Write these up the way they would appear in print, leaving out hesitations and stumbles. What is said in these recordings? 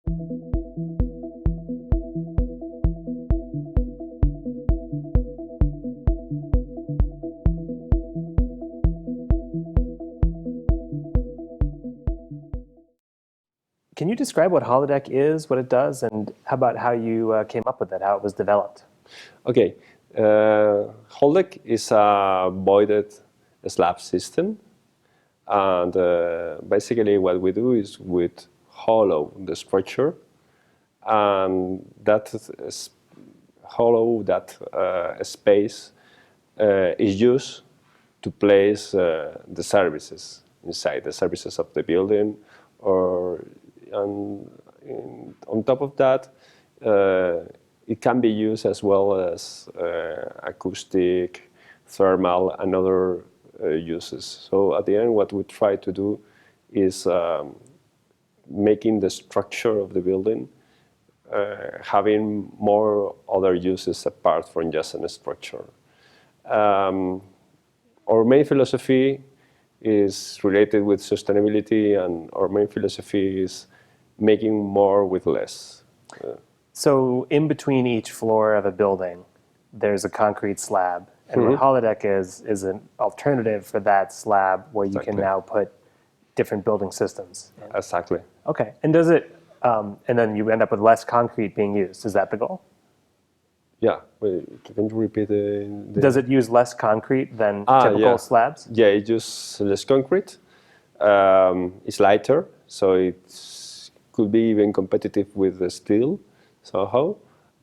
Can you describe what HOLEDECK is, what it does, and how about how you came up with it, how it was developed? Okay, HOLEDECK is a voided slab system, and basically what we do is we hollow the structure, and that space is used to place the services inside, the services of the building, on top of that, it can be used as well as acoustic, thermal, and other uses. So at the end, what we try to do is making the structure of the building having more other uses apart from just a structure. Our main philosophy is related with sustainability, and our main philosophy is making more with less. So in between each floor of a building, there's a concrete slab. And what HOLEDECK is an alternative for that slab where you can now put different building systems. Exactly. Okay. And does it, and then you end up with less concrete being used. Is that the goal? Yeah. Can you repeat Does it use less concrete than typical slabs? Yeah, it uses less concrete. It's lighter, so it could be even competitive with the steel somehow.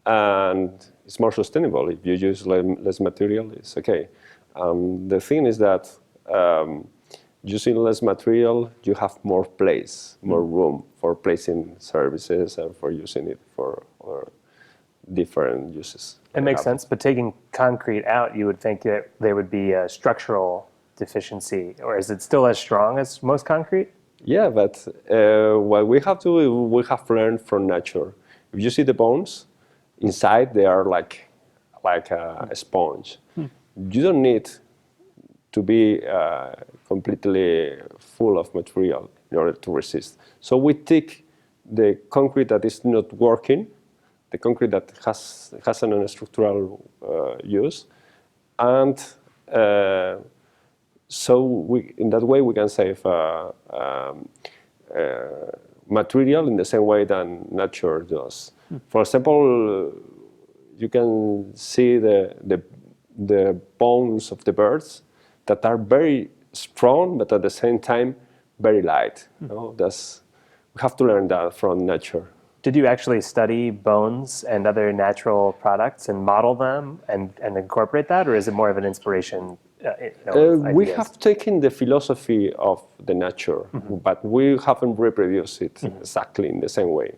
And it's more sustainable. If you use less material, it's okay. The thing is that using less material, you have more place, more room for placing services and for using it for different uses. It makes sense, but taking concrete out, you would think that there would be a structural deficiency, or is it still as strong as most concrete? Yeah, but what we have to, we have learned from nature. If you see the bones, inside they are like a sponge. You don't need to be completely full of material in order to resist. So we take the concrete that is not working, the concrete that has a non-structural use, and so in that way we can save material in the same way that nature does. For example, you can see the bones of the birds that are very strong, but at the same time very light. You know, we have to learn that from nature. Did you actually study bones and other natural products and model them and incorporate that, or is it more of an inspiration? We have taken the philosophy of the nature, but we haven't reproduced it exactly in the same way.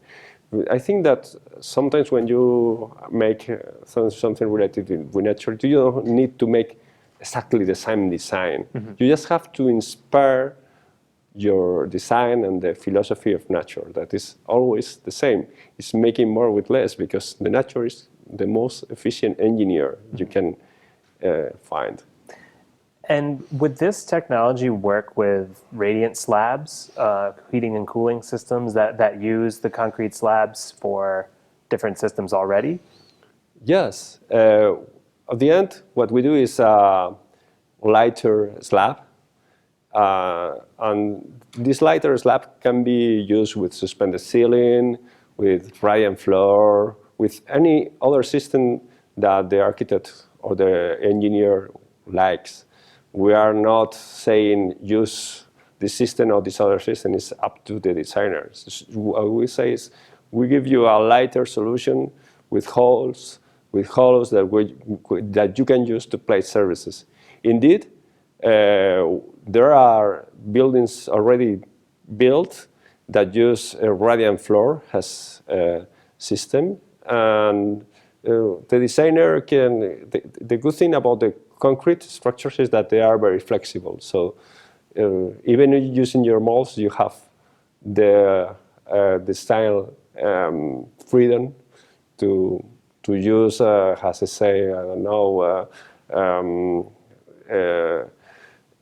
I think that sometimes when you make something related with nature, you don't need to make exactly the same design. You just have to inspire your design and the philosophy of nature. That is always the same. It's making more with less, because the nature is the most efficient engineer you can find. And would this technology work with radiant slabs, heating and cooling systems that use the concrete slabs for different systems already? Yes. At the end, what we do is a lighter slab. And this lighter slab can be used with suspended ceiling, with radiant floor, with any other system that the architect or the engineer likes. We are not saying use this system or this other system. It's up to the designers. What we say is we give you a lighter solution with holes that you can use to place services. Indeed, there are buildings already built that use a radiant floor as a system, and the designer can. The good thing about the concrete structures is that they are very flexible. So even using your molds, you have the style freedom to use, as I say, I don't know,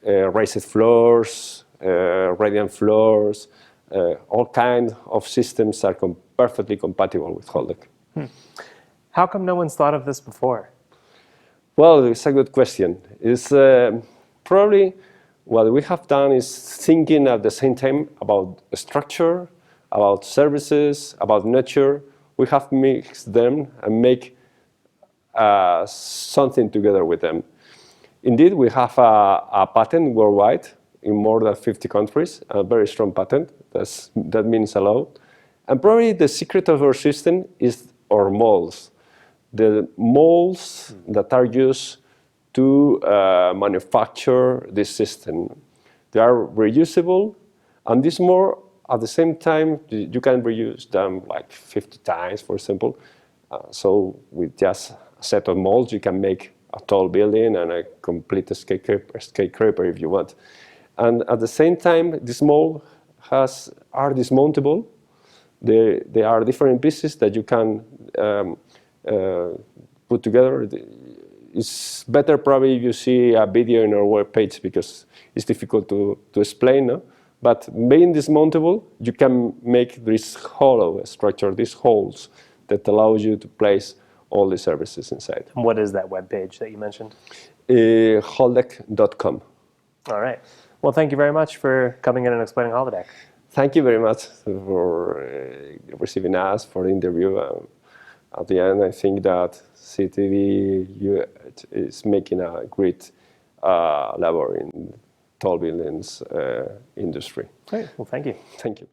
raised floors, radiant floors, all kinds of systems are perfectly compatible with HOLEDECK. How come no one's thought of this before? Well, it's a good question. It's probably what we have done is thinking at the same time about structure, about services, about nature. We have mixed them and make something together with them. Indeed, we have a patent worldwide in more than 50 countries, a very strong patent. That means a lot. And probably the secret of our system is our molds. The molds that are used to manufacture this system. They are reusable, and this more at the same time you can reuse them like 50 times, for example. So with just a set of molds, you can make a tall building and a complete skyscraper if you want. And at the same time, this mold are dismountable. They are different pieces that you can put together. It's better probably if you see a video in our webpage because it's difficult to explain. No? But being dismountable, you can make this hollow structure, these holes that allows you to place all the services inside. What is that webpage that you mentioned? HOLEDECK.com. All right. Well, thank you very much for coming in and explaining HOLEDECK. Thank you very much for receiving us for the interview. At the end, I think that CTBUH is making a great labor in tall buildings industry. Great. Well, thank you. Thank you.